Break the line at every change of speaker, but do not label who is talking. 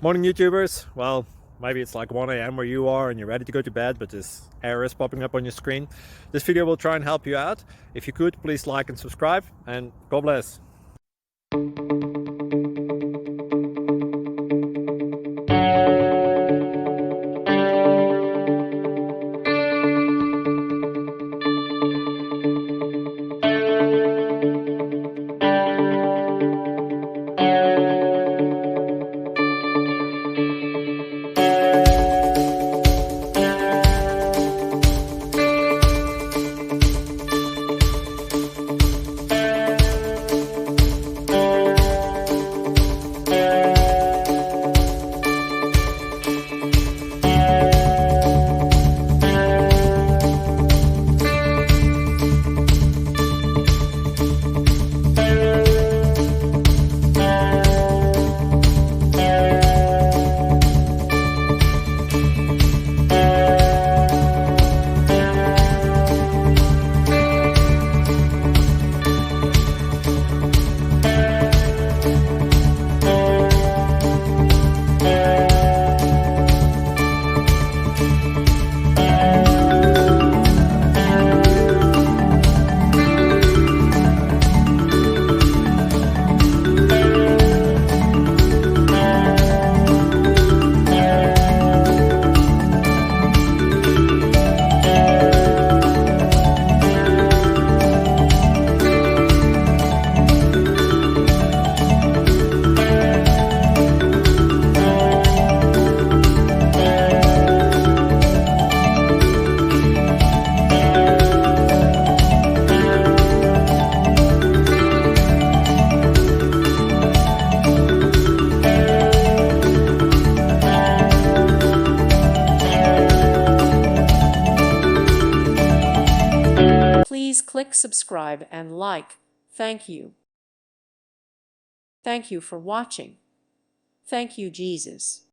Morning YouTubers. Well, maybe it's like 1 a.m. where you are and you're ready to go to bed, but this error is popping up on your screen. This video will try and help you out. If you could, please like and subscribe, and God bless.
Please click subscribe and like. Thank you. Thank you for watching. Thank you, Jesus.